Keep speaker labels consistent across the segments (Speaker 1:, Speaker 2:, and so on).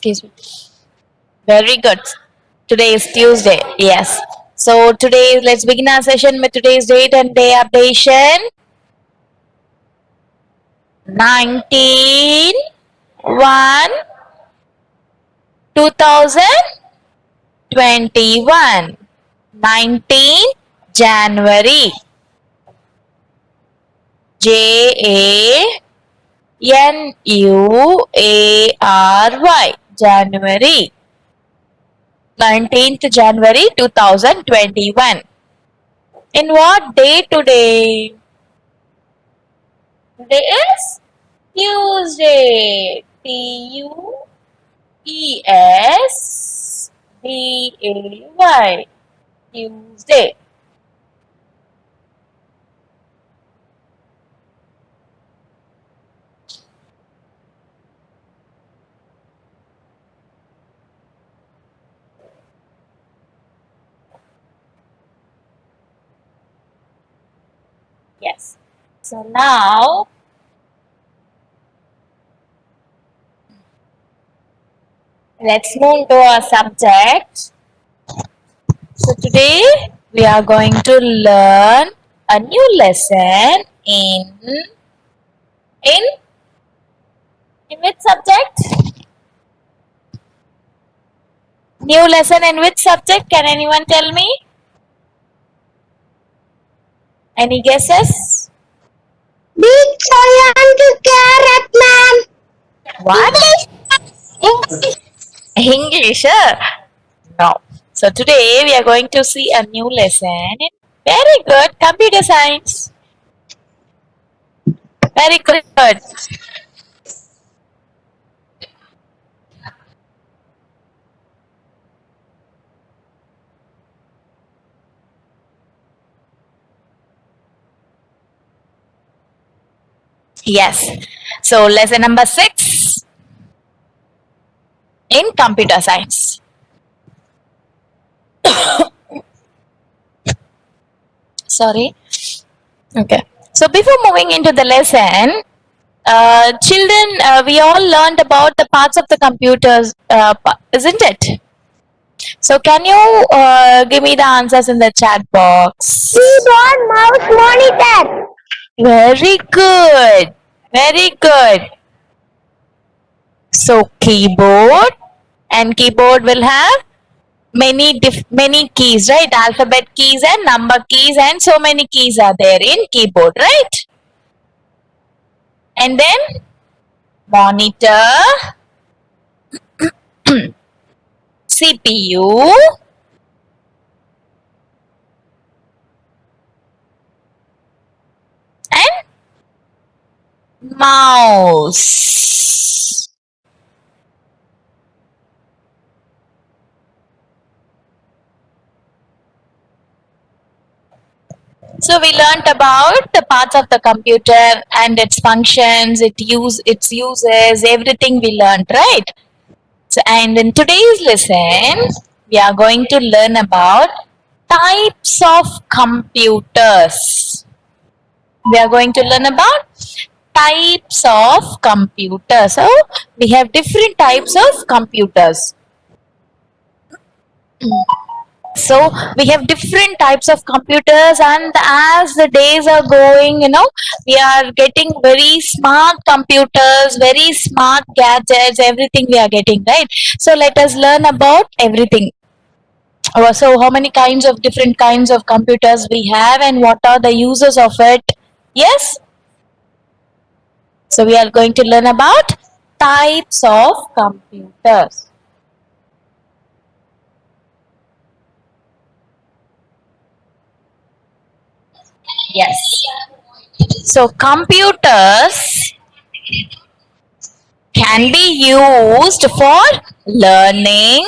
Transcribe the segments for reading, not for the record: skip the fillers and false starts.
Speaker 1: Excuse me. Very good. Today is Tuesday. Yes. So today, let's begin our session with today's date and day updation. 19 1 2021. 19 January. January. January. 19th January 2021. In what day today? Today is Tuesday. Tuesday. Tuesday. Yes. So now let's move to our subject. So today we are going to learn a new lesson in which subject? New lesson in which subject? Can anyone tell me? Any guesses?
Speaker 2: Big giant carrot, ma'am.
Speaker 1: What? English? No. So today we are going to see a new lesson in very good computer science. Very good. Yes. So lesson number 6 in computer science. Sorry. Okay. So before moving into the lesson, children, we all learned about the parts of the computers, isn't it? So can you give me the answers in the chat box?
Speaker 2: Keyboard, mouse, monitor.
Speaker 1: Very good. Very good. So keyboard and keyboard will have many keys, right? Alphabet keys and number keys and so many keys are there in keyboard, right? And then monitor, CPU, and mouse. So we learnt about the parts of the computer and its functions, its uses, everything we learnt, right? So, and in today's lesson, we are going to learn about types of computers. We are going to learn about types of computers. So, we have different types of computers. So we have different types of computers, and as the days are going, we are getting very smart computers, very smart gadgets, everything we are getting, right? So let us learn about everything. So how many different kinds of computers we have and what are the uses of it? Yes? So we are going to learn about types of computers. Yes. So computers can be used for learning,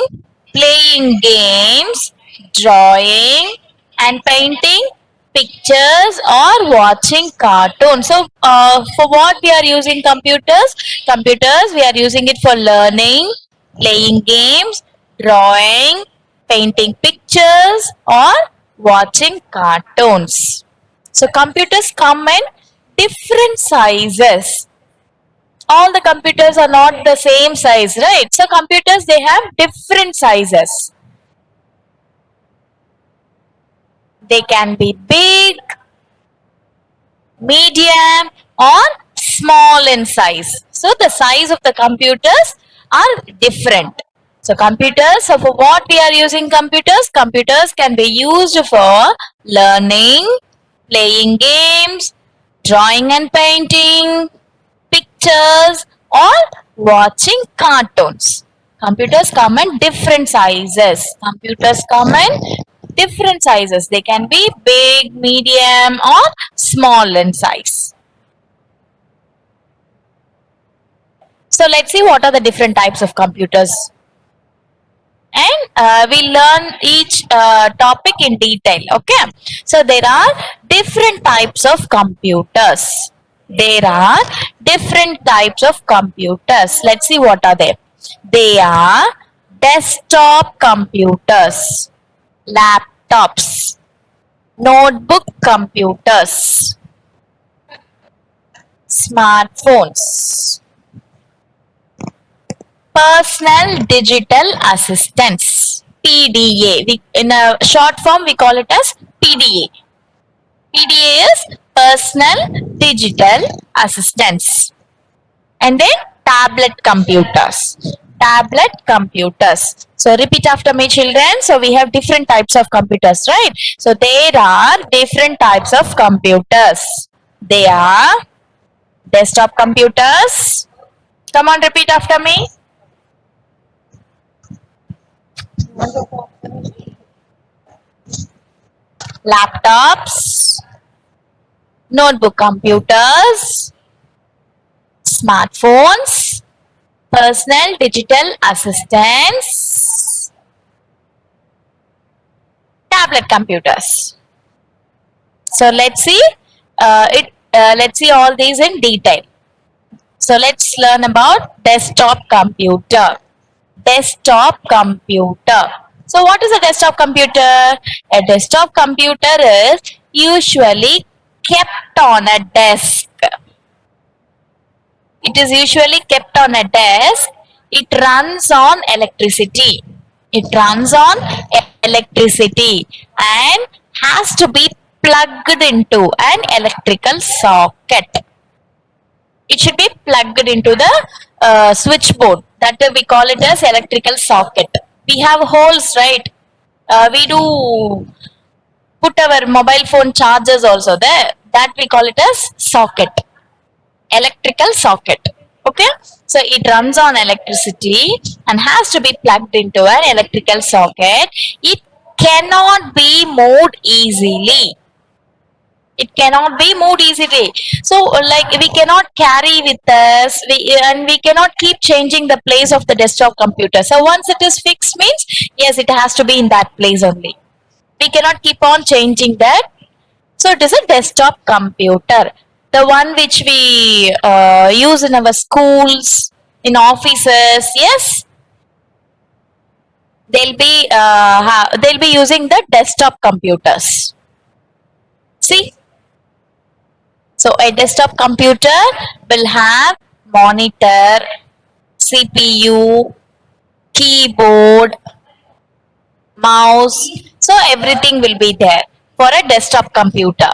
Speaker 1: playing games, drawing, and painting pictures or watching cartoons. So, for what we are using computers? Computers, we are using it for learning, playing games, drawing, painting pictures, or watching cartoons. So, computers come in different sizes. all the computers are not the same size, right? So computers, they have different sizes. They can be big, medium, or small in size. So the size of the computers are different. So computers, so for what we are using computers? Computers can be used for learning, playing games, drawing and painting, pictures, or watching cartoons. Computers come in different sizes. Computers come in different sizes. They can be big, medium, or small in size. So let's see what are the different types of computers. And we learn each topic in detail. Okay. So there are different types of computers. There are different types of computers. Let's see what are they. They are desktop computers, laptops, notebook computers, smartphones, personal digital assistants, PDA. In a short form, we call it as PDA. PDA is personal digital assistants. And then tablet computers. Tablet computers. So repeat after me, children. So we have different types of computers, right? So there are different types of computers. They are desktop computers. Come on, repeat after me. Laptops, notebook computers, smartphones, personal digital assistants, tablet computers. So let's see let's see all these in detail. So let's learn about desktop computer. Desktop computer. So what is a desktop computer? A desktop computer is usually kept on a desk. It is usually kept on a desk. It runs on electricity. It runs on electricity and has to be plugged into an electrical socket. It should be plugged into the switchboard. That we call it as electrical socket. We have holes, right? We do put our mobile phone chargers also there. That we call it as socket. Electrical socket. Okay. So it runs on electricity and has to be plugged into an electrical socket. It cannot be moved easily. It cannot be moved easily. So like we cannot carry with us, and we cannot keep changing the place of the desktop computer. So once it is fixed means, yes, it has to be in that place only. We cannot keep on changing that. So it is a desktop computer. The one which we use in our schools, in offices, yes, they'll be using the desktop computers. See, so a desktop computer will have monitor, CPU, keyboard, mouse. So everything will be there for a desktop computer.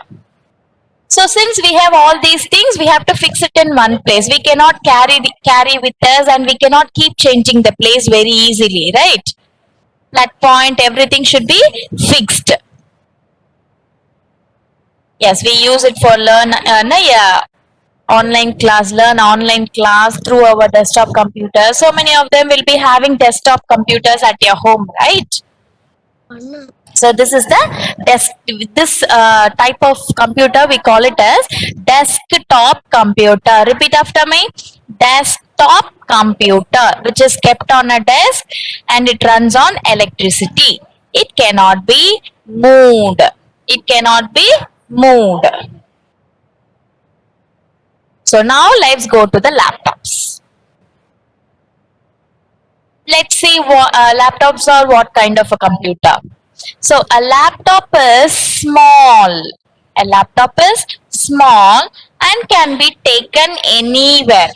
Speaker 1: So since we have all these things, we have to fix it in one place. We cannot carry with us, and we cannot keep changing the place very easily, right? That point, everything should be fixed. Yes, we use it for online class, learn online class through our desktop computer. So many of them will be having desktop computers at your home, right? So this is this type of computer, we call it as desktop computer. Repeat after me. Desktop computer, which is kept on a desk and it runs on electricity. It cannot be moved. It cannot be moved. So now let's go to the laptops. Let's see what laptops are what kind of a computer. So a laptop is small. A laptop is small and can be taken anywhere.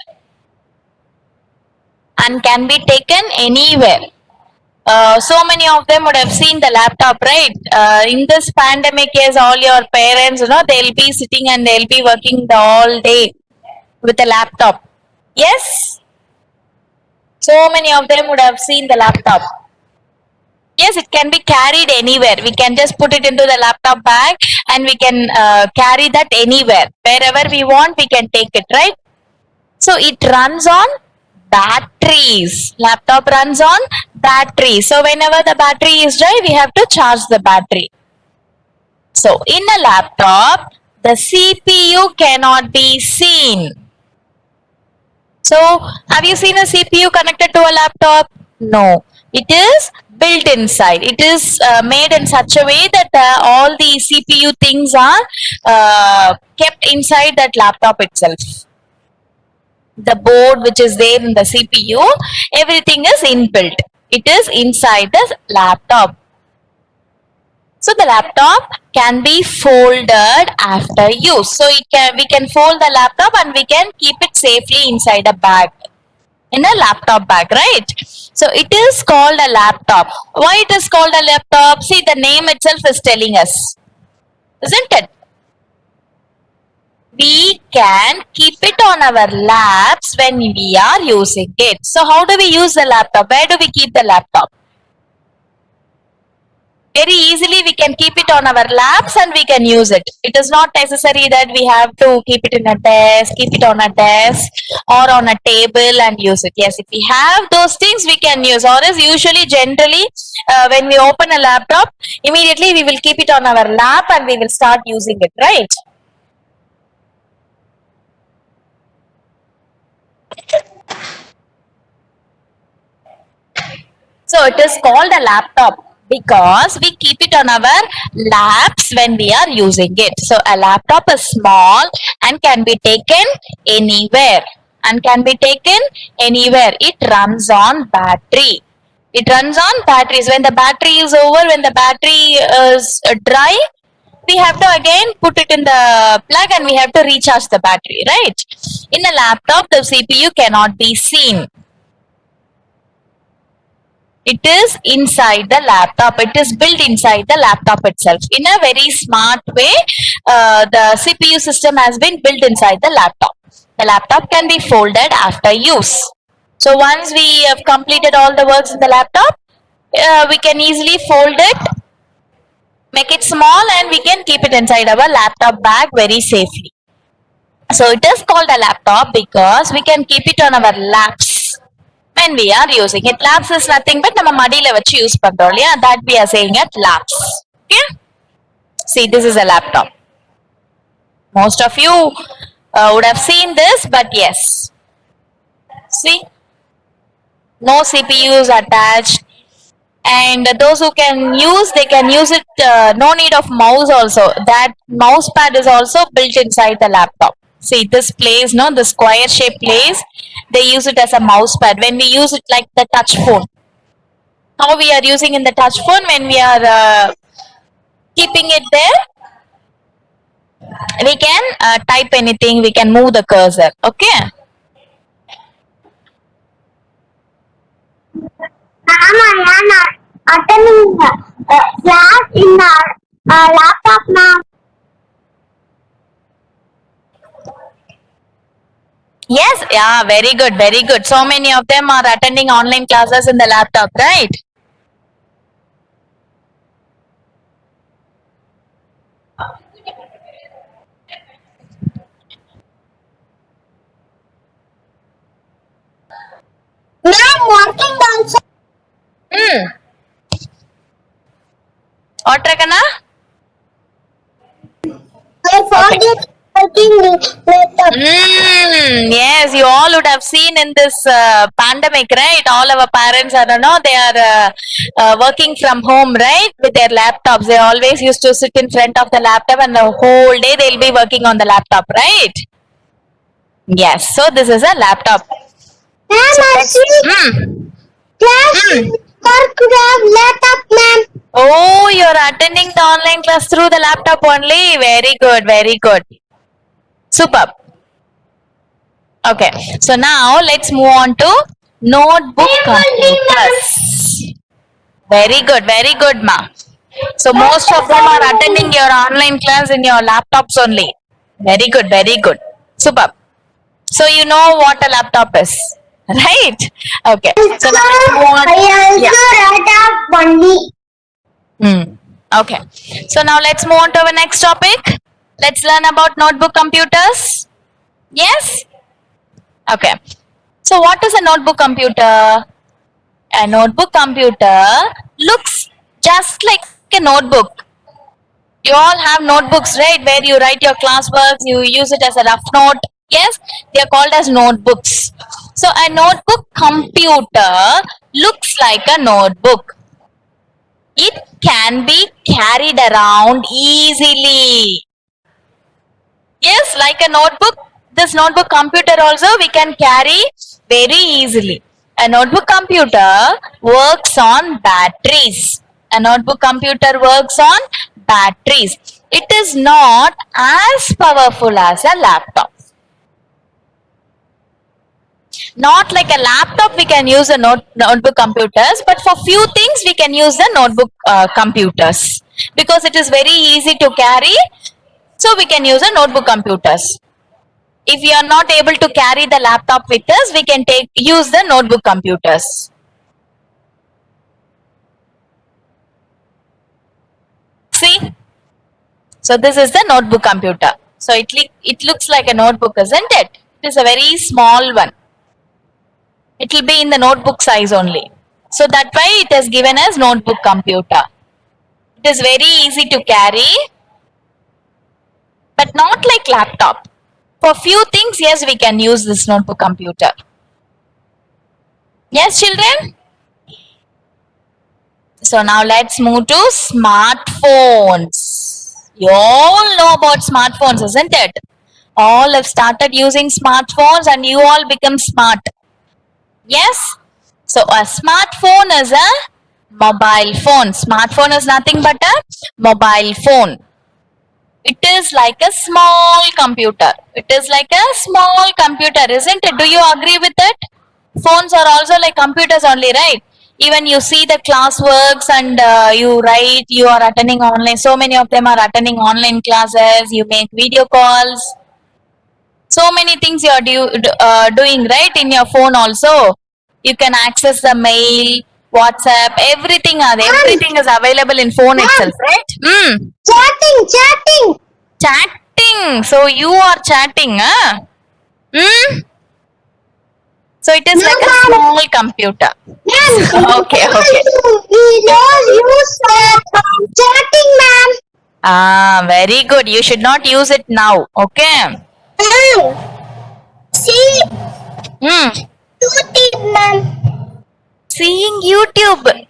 Speaker 1: and can be taken anywhere. So many of them would have seen the laptop, right? In this pandemic, yes, all your parents, they'll be sitting and they'll be working the all day with a laptop. Yes, so many of them would have seen the laptop. Yes, it can be carried anywhere. We can just put it into the laptop bag and we can carry that anywhere. Wherever we want, we can take it, right? So it runs on batteries. Laptop runs on battery. So whenever the battery is dry, we have to charge the battery. So in a laptop, the CPU cannot be seen. So have you seen a CPU connected to a laptop? No. It is built inside. It is made in such a way that all the CPU things are kept inside that laptop itself. The board which is there in the CPU, everything is inbuilt. It is inside the laptop. So the laptop can be folded after use. So we can fold the laptop and we can keep it safely inside a bag. In a laptop bag, right? So it is called a laptop. Why it is called a laptop? See, the name itself is telling us, isn't it? We can keep it on our laps when we are using it. So how do we use the laptop? Where do we keep the laptop? Very easily we can keep it on our laps and we can use it. It is not necessary that we have to keep it in a desk, keep it on a desk or on a table and use it. Yes, if we have those things we can use, or else usually generally when we open a laptop, immediately we will keep it on our lap and we will start using it, right? So it is called a laptop because we keep it on our laps when we are using it. So a laptop is small and can be taken anywhere. And can be taken anywhere. It runs on battery. It runs on batteries. When the battery is over, when the battery is dry, we have to again put it in the plug and we have to recharge the battery, right? In a laptop, the CPU cannot be seen. It is inside the laptop. It is built inside the laptop itself. In a very smart way, the CPU system has been built inside the laptop. The laptop can be folded after use. So once we have completed all the works in the laptop, we can easily fold it, make it small, and we can keep it inside our laptop bag very safely. So it is called a laptop because we can keep it on our laps when we are using it. Laps is nothing but நம்ம மடியில வச்சு use பண்றோம் இல்லையா, that we are saying at laps. Okay? See, this is a laptop. Most of you would have seen this, but yes. See, no CPUs attached. And those who can use, they can use it, no need of mouse also. That mouse pad is also built inside the laptop. See, this place, no, the square shape place, they use it as a mouse pad. When we use it like the touch phone, how we are using in the touch phone, when we are keeping it there, we can type anything, we can move the cursor. Okay.
Speaker 2: I'm attending class in laptop now.
Speaker 1: Yes, yeah, very good, very good. So many of them are attending online classes in the laptop, right?
Speaker 2: Ma'am, working also.
Speaker 1: What, Rakana?
Speaker 2: I forget working laptop.
Speaker 1: Yes, you all would have seen in this pandemic, right? All our parents, I don't know, they are working from home, right? With their laptops. They always used to sit in front of the laptop and the whole day they'll be working on the laptop, right? Yes, so this is a laptop.
Speaker 2: Ma'am, I see class work with laptop, ma'am.
Speaker 1: Oh, you're attending the online class through the laptop only. Very good, very good. Superb. Okay, so now let's move on to Notebook computers. Very good, ma. So most of them are attending your online class in your laptops only. Very good. Superb. So you know what a laptop is, right? Okay. So now let's move on.
Speaker 2: I
Speaker 1: Yeah.
Speaker 2: also read up only.
Speaker 1: Okay. So now let's move on to our next topic. Let's learn about notebook computers. Yes? Okay. So what is a notebook computer? A notebook computer looks just like a notebook. You all have notebooks, right? Where you write your classwork, you use it as a rough note. Yes, they are called as notebooks. So a notebook computer looks like a notebook. It can be carried around easily. Yes, like a notebook, this notebook computer also we can carry very easily. A notebook computer works on batteries. A notebook computer works on batteries. It is not as powerful as a laptop. Not like a laptop we can use a notebook computers, but for few things we can use the notebook computers because it is very easy to carry. So we can use a notebook computers. If we are not able to carry the laptop with us, we can use the notebook computers. See? So this is the notebook computer. So it looks like a notebook, isn't it? It is a very small one. It will be in the notebook size only. So that why it is given as notebook computer. It is very easy to carry, but not like laptop. For few things, yes, we can use this notebook computer. Yes, children? So now let's move to smartphones. You all know about smartphones, isn't it? All have started using smartphones and you all become smart. Yes? So a smartphone is a mobile phone. Smartphone is nothing but a mobile phone. It is like a small computer. It is like a small computer, isn't it? Do you agree with it? Phones are also like computers only, right? Even you see the classworks and you write, you are attending online. So many of them are attending online classes. You make video calls. So many things you are doing, right? In your phone also. You can access the mail, WhatsApp, everything. Everything is available in phone itself, right?
Speaker 2: Chatting.
Speaker 1: Chatting. So you are chatting, huh? So it is
Speaker 2: No,
Speaker 1: like a
Speaker 2: ma'am.
Speaker 1: small computer. Okay.
Speaker 2: We don't use chatting, ma'am.
Speaker 1: Ah, very good. You should not use it now. Okay.
Speaker 2: See,
Speaker 1: Hmm.
Speaker 2: YouTube, ma'am.
Speaker 1: Seeing YouTube.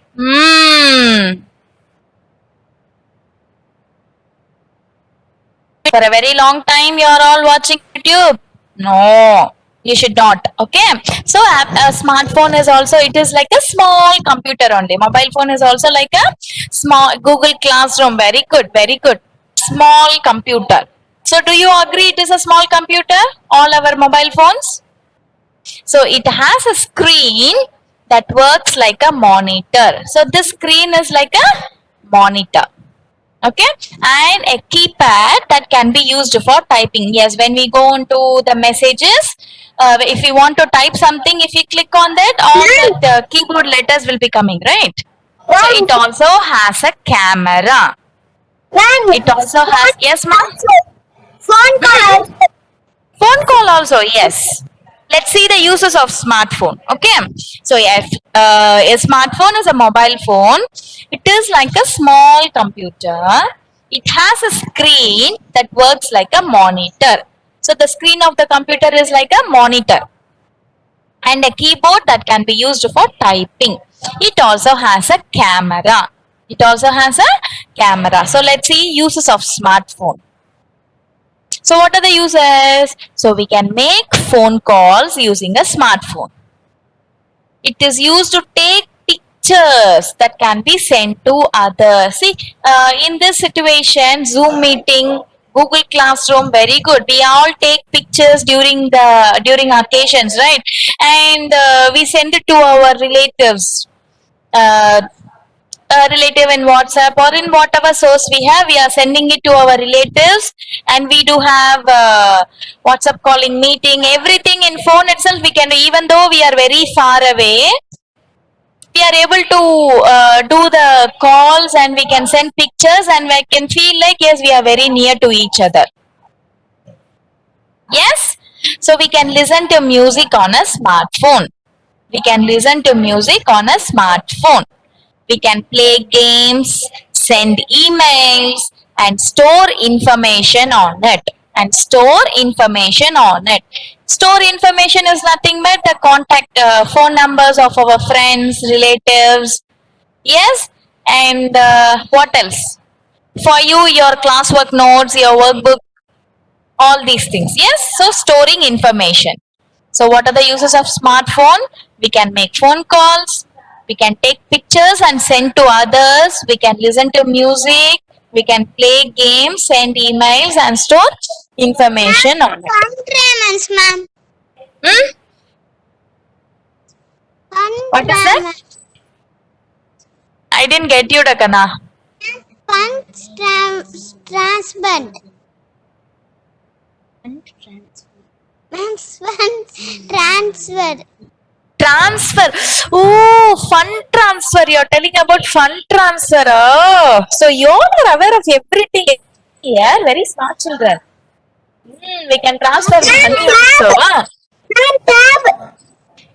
Speaker 1: For a very long time, you are all watching YouTube. No, you should not. Okay. So a smartphone is also, it is like a small computer only. Mobile phone is also like a small Google Classroom. Very good. Very good. Small computer. So do you agree it is a small computer? All our mobile phones? So it has a screen that works like a monitor. So this screen is like a monitor. Okay, and a keypad that can be used for typing. Yes, when we go into the messages, if you want to type something, if you click on that, all the keyboard letters will be coming, right? So it also has a camera.
Speaker 2: Ma'am,
Speaker 1: It also has, yes, ma'am.
Speaker 2: phone call.
Speaker 1: Phone call also, yes. Let's see the uses of smartphone. Okay. So if a smartphone is a mobile phone, it is like a small computer. It has a screen that works like a monitor. So the screen of the computer is like a monitor. And a keyboard that can be used for typing. It also has a camera. It also has a camera. So let's see uses of smartphone. So what are the uses? So we can make phone calls using a smartphone. It is used to take pictures that can be sent to others. See, in this situation, Zoom meeting, Google Classroom, very good. We all take pictures during occasions, right? And we send it to our relatives. Uh, a relative in WhatsApp or in whatever source we have, we are sending it to our relatives, and we do have WhatsApp calling, meeting, everything in phone itself. We can, even though we are very far away, we are able to do the calls, and we can send pictures, and we can feel like yes, we are very near to each other. Yes, so we can listen to music on a smartphone. We can listen to music on a smartphone. We can play games, send emails, and store information on it. And store information on it. Store information is nothing but the contact phone numbers of our friends, relatives. Yes, and what else? For you, your classwork notes, your workbook, all these things. Yes, so storing information. So what are the uses of smartphone? We can make phone calls, we can take pictures and send to others, we can listen to music, we can play games, send emails and store information on it.
Speaker 2: Fun Tremens, ma'am.
Speaker 1: Hmm? What is that? I didn't get you, Dakana.
Speaker 2: Fun transfer. Ma'am, fun transfer.
Speaker 1: Transfer. Oh, fund transfer. You're telling about fund transfer. Oh, so you're aware of everything. Yeah, very smart children. We can transfer money also.
Speaker 2: Tab.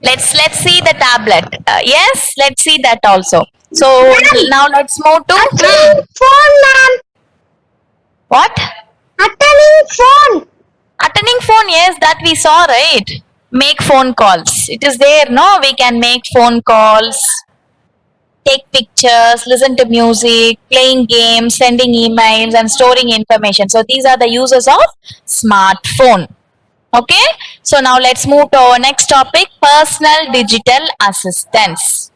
Speaker 1: Let's see the tablet. Yes, let's see that also. So now let's move to
Speaker 2: Attending phone, ma'am.
Speaker 1: what?
Speaker 2: Attending phone.
Speaker 1: Attending phone. Yes, that we saw, right? Make phone calls. It is there. No, we can make phone calls, take pictures, listen to music, playing games, sending emails, and storing information. So these are the uses of smartphone. Okay, so now let's move to our next topic, personal digital assistants.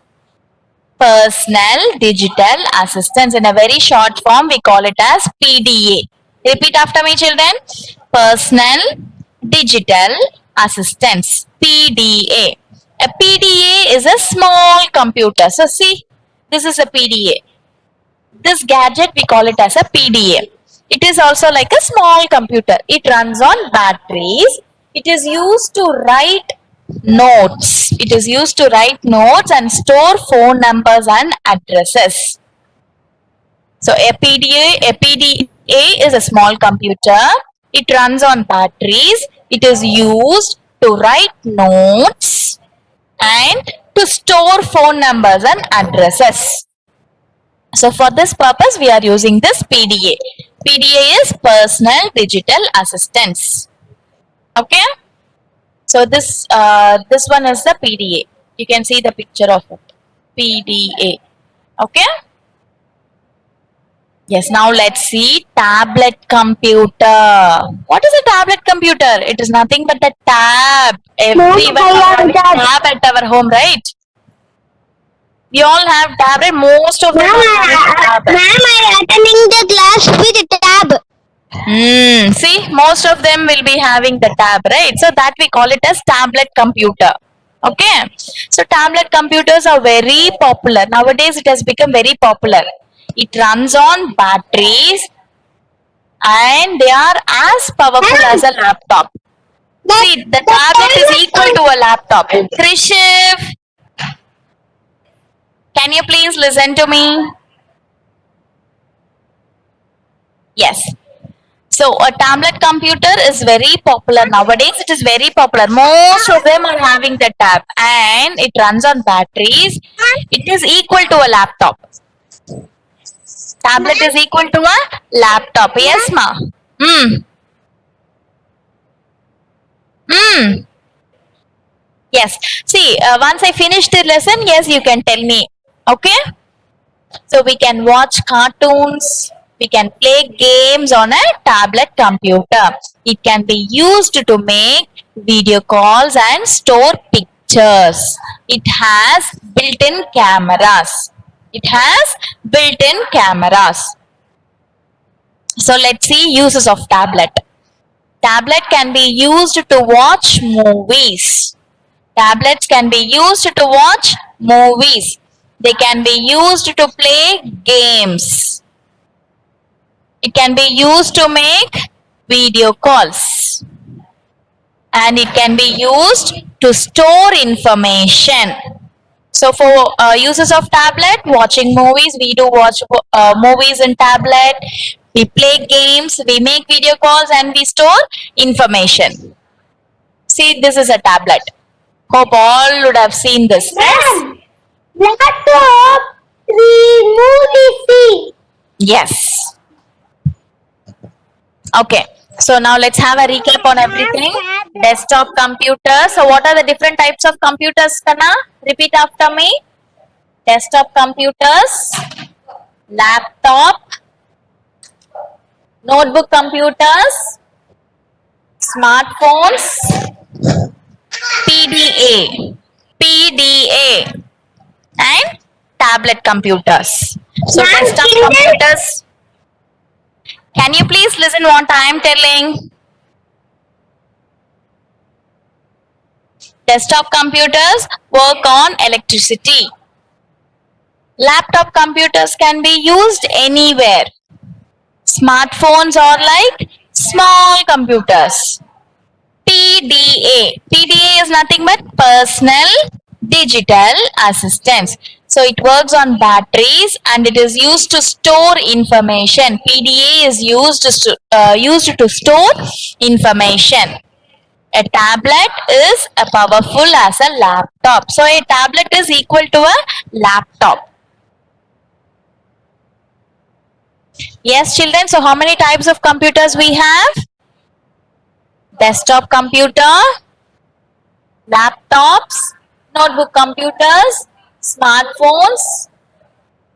Speaker 1: Personal digital assistants. In a very short form, we call it as PDA. Repeat after me, children. Personal digital assistants. PDA. A PDA is a small computer. So see, this is a PDA. This gadget we call it as a PDA. It is also like a small computer. It runs on batteries. It is used to write notes. It is used to write notes and store phone numbers and addresses. So a PDA is a small computer. It runs on batteries. It is used to write notes and to store phone numbers and addresses. So for this purpose, we are using this PDA. PDA is personal digital assistants. Okay. So this one is the PDA. You can see the picture of it. PDA. Okay. Yes. Now let's see tablet computer. What is a tablet computer? It is nothing but a tab. Everyone has a tab at our home, right? We all have tab, right? Most of them have tab.
Speaker 2: Ma'am, I attending the class with tab.
Speaker 1: See, most of them will be having the tab, right? So that we call it as tablet computer. Okay. So tablet computers are very popular. Nowadays it has become very popular. It runs on batteries and they are as powerful as a laptop. See, the tablet is equal to a laptop. Krishiv, can you please listen to me? Yes. So a tablet computer is very popular nowadays. It is very popular. Most of them are having the tab and it runs on batteries. It is equal to a laptop. Tablet is equal to a laptop. Yes, ma. Yes. See, once I finish the lesson, yes, you can tell me. Okay. So we can watch cartoons. We can play games on a tablet computer. It can be used to make video calls and store pictures. It has built-in cameras. It has built-in cameras. So let's see uses of tablet. Tablet can be used to watch movies. Tablets can be used to watch movies. They can be used to play games. It can be used to make video calls. And it can be used to store information. So for uses of tablet, watching movies, we do watch movies in tablet. We play games, we make video calls, and we store information. See, this is a tablet. Hope all would have seen this.
Speaker 2: Ma'am, laptop, we movie see.
Speaker 1: Yes. Okay. So now let's have a recap on everything. Desktop computer. So what are the different types of computers, Kana? Repeat after me. Desktop computers, laptop, notebook computers, smartphones, PDA, and tablet computers. So
Speaker 2: Ma'am,
Speaker 1: desktop
Speaker 2: children-
Speaker 1: computers. Can you please listen what I am telling? Desktop computers work on electricity. Laptop computers can be used anywhere. Smartphones are like small computers. PDA is nothing but personal digital assistance. So it works on batteries and it is used to store information. PDA is used to store information. A tablet is as powerful as a laptop. So a tablet is equal to a laptop. Yes, children. So how many types of computers we have? Desktop computer, laptops, notebook computers, smartphones,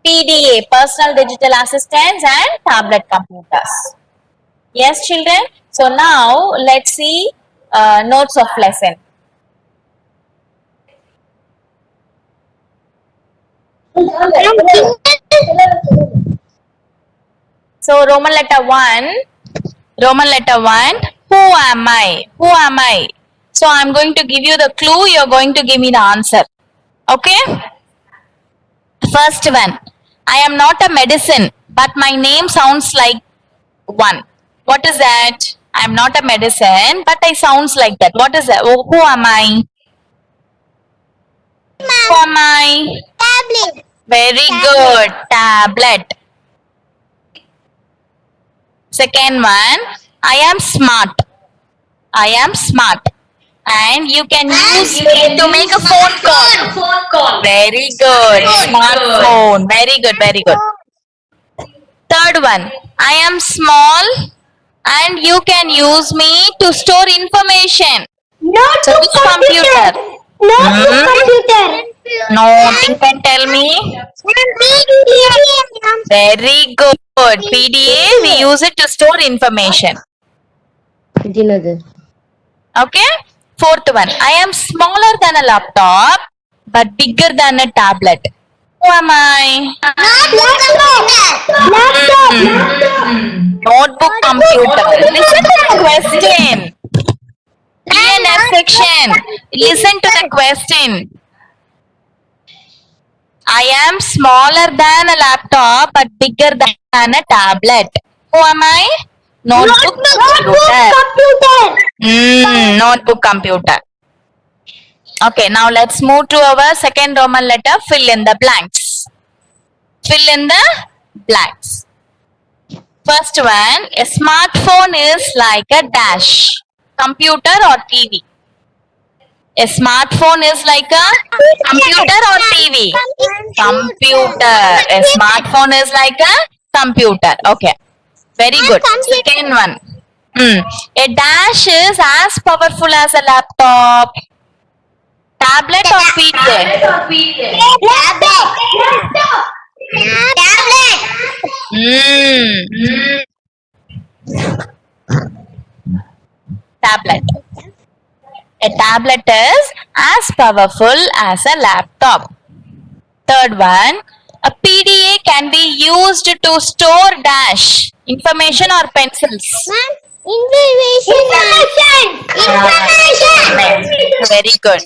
Speaker 1: PDA, personal digital assistants, and tablet computers. Yes, children. So now let's see notes of lesson. So Roman letter 1, who am I? Who am I? So I'm going to give you the clue, you're going to give me the answer. Okay? First one, I am not a medicine, but my name sounds like one. What is that? I am not a medicine, but I sounds like that. What is that? Oh, who am I? Who am I?
Speaker 2: Tablet.
Speaker 1: Very good. Tablet. Second one, I am smart. I am smart. And you can use it to make a phone call. Very good. Smartphone. Very good. Very good. Third one, I am small and you can use me to store information.
Speaker 2: Notebook
Speaker 1: So which computer?
Speaker 2: Notebook computer.
Speaker 1: No, think and tell me. Very good. PDA, we use it to store information. Okay. Fourth one, I am smaller than a laptop but bigger than a tablet. Who am I? Notebook computer. Listen to the question. ENF section. Listen to the question. I am smaller than a laptop but bigger than a tablet. Who am I? Notebook computer. Notebook computer. Okay, now let's move to our second Roman letter. Fill in the blanks. Fill in the blanks. First one, a smartphone is like a dash. Computer or TV? A smartphone is like a computer or TV? Computer. A smartphone is like a computer. Okay. Very good. Second one. A dash is as powerful as a laptop. Tablet or PDA? Tablet. A tablet is as powerful as a laptop. Third one, A PDA can be used to store dash information or pencils.
Speaker 2: Ma'am, information.
Speaker 1: Very good.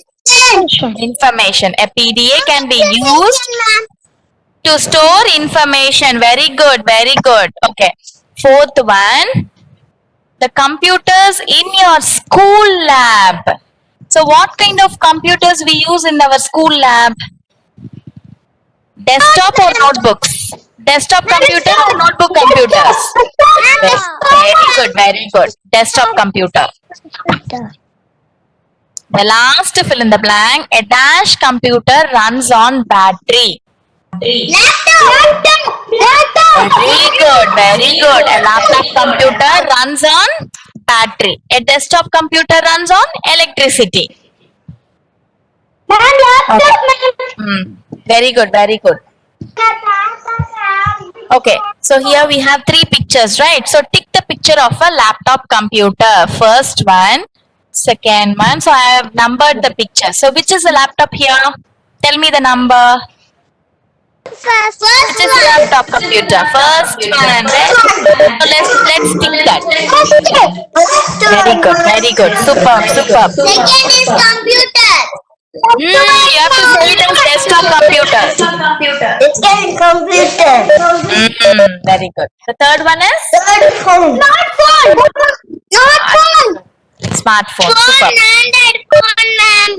Speaker 1: Information. A PDA can be used to store information. Very good. Very good. Okay. Fourth one. The computers in your school lab. So what kind of computers we use in our school lab? Desktop or notebooks? Desktop computer or notebook computers? Very good, very good. Desktop computer. The last fill in the blank. A dash computer runs on battery.
Speaker 2: Laptop.
Speaker 1: Very good, very good. A laptop computer runs on battery. A desktop computer runs on electricity.
Speaker 2: Ma'am, laptop.
Speaker 1: Very good, very good. Okay, so here we have three pictures, right? So tick the picture of a laptop computer. First one, second one. So I have numbered the picture. So which is the laptop here? Tell me the number.
Speaker 2: First
Speaker 1: Which is the laptop computer? First one, right? So let's tick that. Very good, very good. Superb, superb.
Speaker 2: Second is computer.
Speaker 1: You have to say it as desktop computer.
Speaker 2: Second computer.
Speaker 1: Very good. The third one is
Speaker 2: Third phone. Not phone. Not phone.
Speaker 1: smartphone.
Speaker 2: Phone,
Speaker 1: Superb.
Speaker 2: Android phone, ma'am.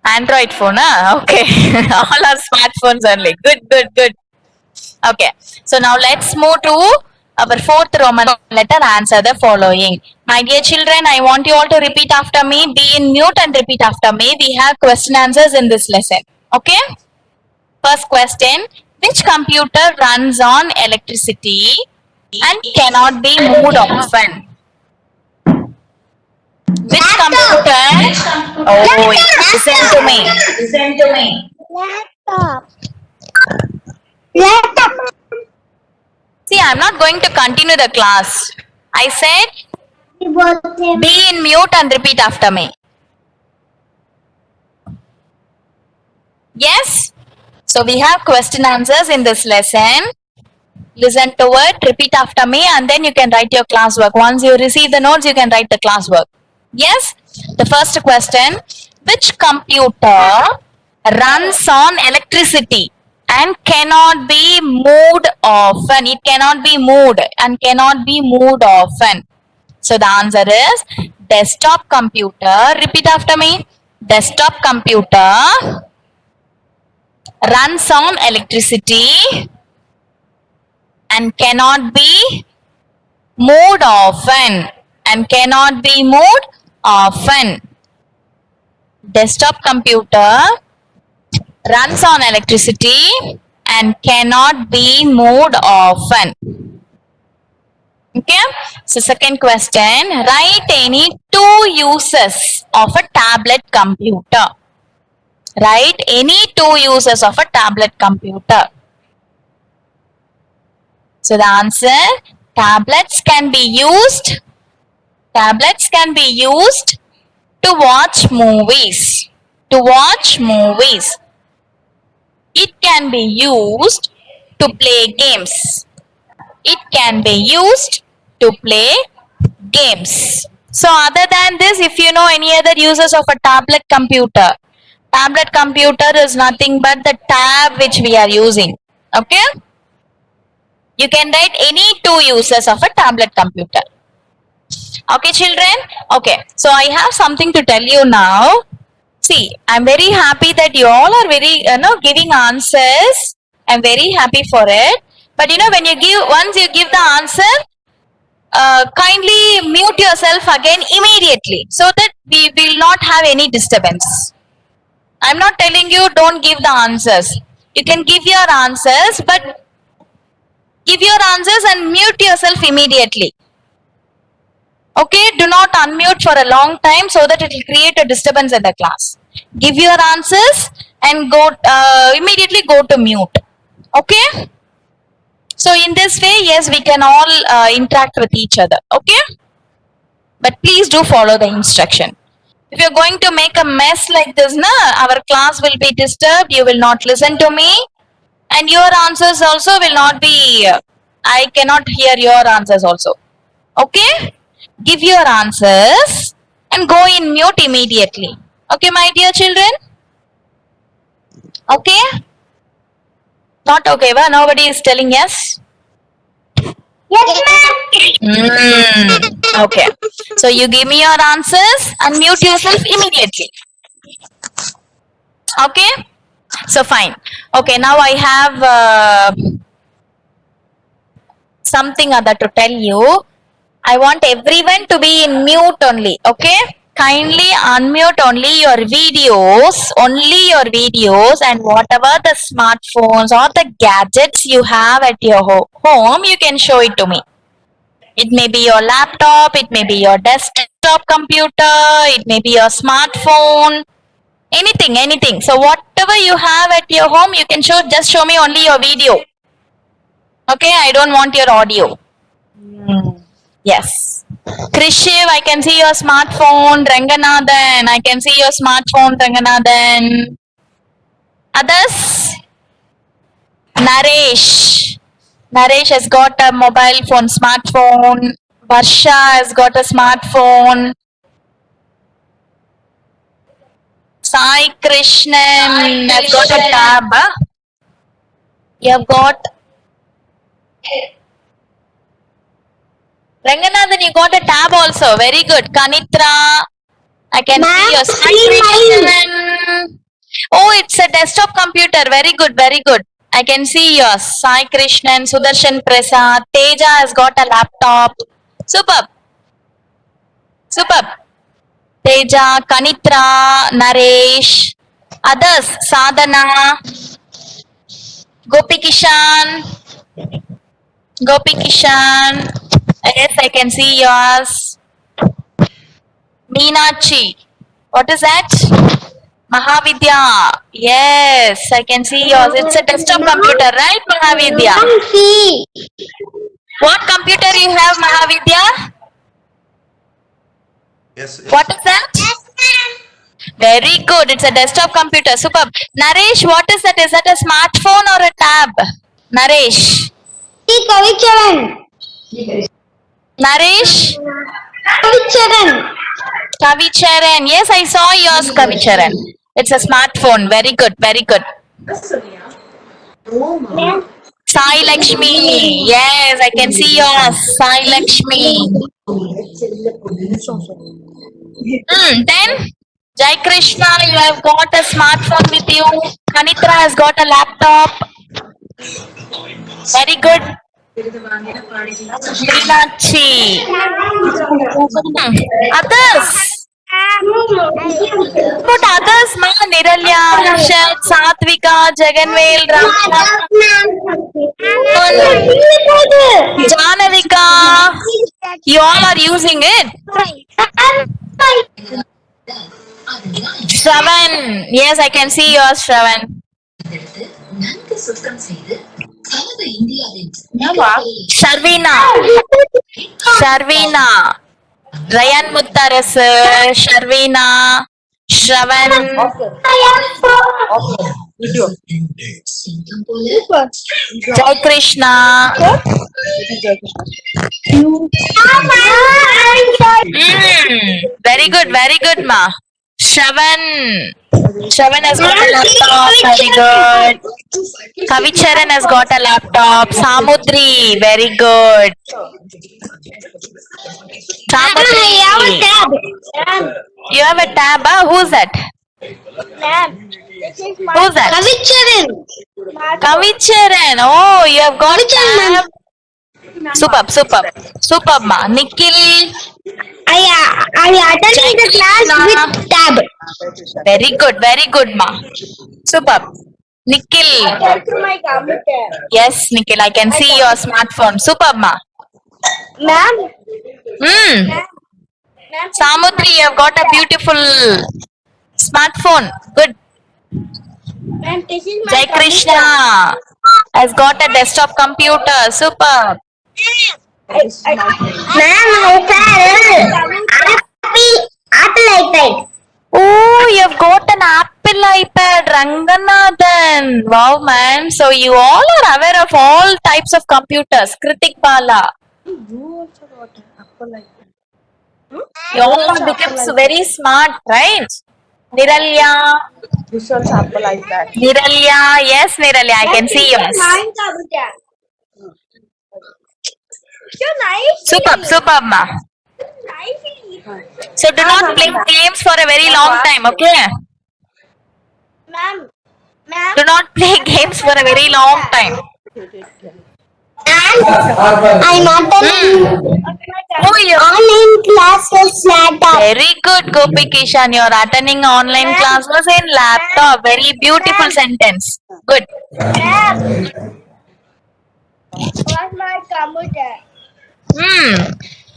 Speaker 1: Android phone, huh? Okay. All are smartphones only. Good, good, good. Okay. So now let's move to our fourth Roman letter. Answer the following. My dear children, I want you all to repeat after me. Be in mute and repeat after me. We have question answers in this lesson. Okay. First question. Which computer runs on electricity and cannot be moved often? Which computer? Oh, listen to me. Listen to me.
Speaker 2: Laptop. Laptop.
Speaker 1: See, I'm not going to continue the class. I said be in mute and repeat after me. Yes? So we have question answers in this lesson. Listen to it, repeat after me, and then you can write your classwork. Once you receive the notes, you can write the classwork. Yes? The first question. Which computer runs on electricity and cannot be moved often? It cannot be moved and cannot be moved often. So the answer is desktop computer. Repeat after me. Desktop computer runs on electricity and cannot be moved often. And cannot be moved often. Desktop computer runs on electricity and cannot be moved often. Okay. So second question. Write any two uses of a tablet computer. Write any two uses of a tablet computer. So the answer, tablets can be used to watch movies. To watch movies. It can be used to play games. It can be used to play games. So other than this, if you know any other uses of a tablet computer is nothing but the tab which we are using. Okay? You can write any two uses of a tablet computer. Okay, children? Okay. So I have something to tell you now. See, I'm very happy that you all are very, giving answers. I'm very happy for it. But when once you give the answer, kindly mute yourself again immediately so that we will not have any disturbance. I'm not telling you don't give the answers. You can give your answers, but give your answers and mute yourself immediately. Okay, do not unmute for a long time so that it will create a disturbance in the class. Give your answers and go immediately go to mute. Okay. So in this way, yes, we can all interact with each other. Okay. But please do follow the instruction. If you're going to make a mess like this, our class will be disturbed. You will not listen to me. And your answers also will not be, I cannot hear your answers also. Okay? Give your answers and go in mute immediately. Okay, my dear children? Okay? Not okay, but nobody is telling yes?
Speaker 2: Yes, ma'am.
Speaker 1: Okay. So you give me your answers and mute yourself immediately. Okay? So fine. Okay, now I have something other to tell you. I want everyone to be in mute only. Okay? Kindly unmute only your videos, and whatever the smartphones or the gadgets you have at your home, you can show it to me. It may be your laptop, it may be your desktop computer, it may be your smartphone, anything. So whatever you have at your home, you can just show me only your video. Okay, I don't want your audio. Yes. Krishiv, I can see your smartphone. Ranganathan, I can see your smartphone, Ranganathan. Others? Naresh. Naresh has got a mobile phone, smartphone. Varsha has got a smartphone. Sai Krishnan has got a tab. You have got Ranganathan, you got a tab also. Very good. Kanitra, I can see your Sai Krishnan. Oh, it's a desktop computer. Very good, very good. I can see yours. Sai Krishnan, Sudarshan Prasad, Teja has got a laptop. Superb. Superb. Teja, Kanitra, Naresh, others, Sadhana, Gopi Kishan. Yes, I can see yours. Meenachi. What is that? Mahavidya. Yes, I can see yours. It's a desktop computer, right, Mahavidya?
Speaker 2: See.
Speaker 1: What computer you have, Mahavidya?
Speaker 3: Yes.
Speaker 1: What is that? Very good. It's a desktop computer. Superb. Naresh, what is that? Is that a smartphone or a tab? Naresh.
Speaker 2: See, Kavicharan.
Speaker 1: Naresh.
Speaker 2: Kavicharan.
Speaker 1: Kavicharan. Yes, I saw yours, Kavicharan. It's a smartphone. Very good. Very good. Sai Lakshmi. Yes, I can see yours. Sai Lakshmi. Then Jai Krishna, you have got a smartphone with you. Kanitra has got a laptop. Very good. Meenakshi. Others. What others? Ma Niralya, Arshad, Satvika, Jaganvel, Ramya, Janavika. You all are using it. Shravan. Yes, I can see yours, Shravan. Sharvina. Sharvina. Ryan Muttaras, Sharvina, Shravan. Jai Krishna. Very good, ma. Shravan. Shravan has got a laptop. Very good. Kavicharan has got a laptop. Samudri. Very good. Samudri. You have a tab. Who's that? Who's that?
Speaker 2: Kavicharan.
Speaker 1: Kavicharan. Oh, you have got a tab. Superb, ma. Nikhil.
Speaker 2: I attended the class with tab.
Speaker 1: Very good, ma. Superb. Nikhil. Yes, Nikhil, I can see your smartphone. Superb, ma.
Speaker 2: Ma'am.
Speaker 1: Samudri, you have got a beautiful smartphone. Good. Jai Krishna has got a desktop computer. Superb.
Speaker 2: Ma'am, Apple iPad.
Speaker 1: Oh, you have got an Apple iPad, Ranganathan. Wow, man. So you all are aware of all types of computers. Kritik Bala.
Speaker 2: You also got Apple iPad.
Speaker 1: You all have become very smart, right? Niralya.
Speaker 2: This also Apple iPad.
Speaker 1: Niralya. Yes, Niralya. I can see yours.
Speaker 2: Mine computer. So nice.
Speaker 1: Superb, superb, ma. So do not play games for a very long time, okay?
Speaker 2: Ma'am.
Speaker 1: Do not play games for a very long time.
Speaker 2: And I'm attending
Speaker 1: Oh, you
Speaker 2: online classes laptop.
Speaker 1: very good, Gopi Kishan. You're attending online classes in laptop. Very beautiful sentence. Good.
Speaker 2: What's my computer?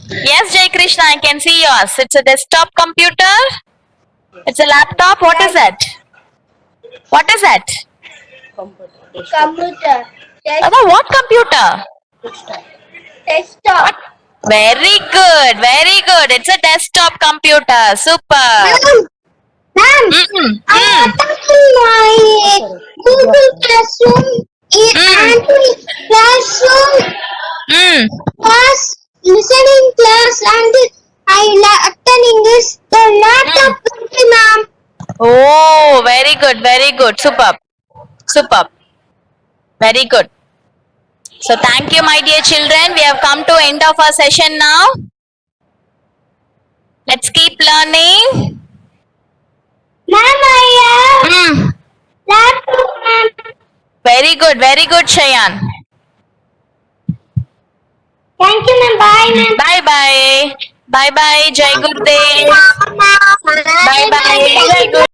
Speaker 1: Yes, Jai Krishna, I can see yours. It's a desktop computer. It's a laptop. What is that? What is that?
Speaker 2: Computer.
Speaker 1: What computer?
Speaker 2: Desktop.
Speaker 1: Very good, very good. It's a desktop computer. Super.
Speaker 2: Ma'am, I'm attending my Google Classroom and Classroom class, listening class, and I attending this the laptop, ma'am.
Speaker 1: Oh, very good, very good. Superb. Superb. Very good. So thank you, my dear children. We have come to end of our session now. Let's keep learning.
Speaker 2: Ma'am, I have
Speaker 1: Mm.
Speaker 2: laptop, ma'am.
Speaker 1: Very good, Shayan.
Speaker 2: Thank you, ma'am. Bye, ma'am.
Speaker 1: Bye bye. Bye bye, Jai Gurudev. Bye bye, Jai Guru.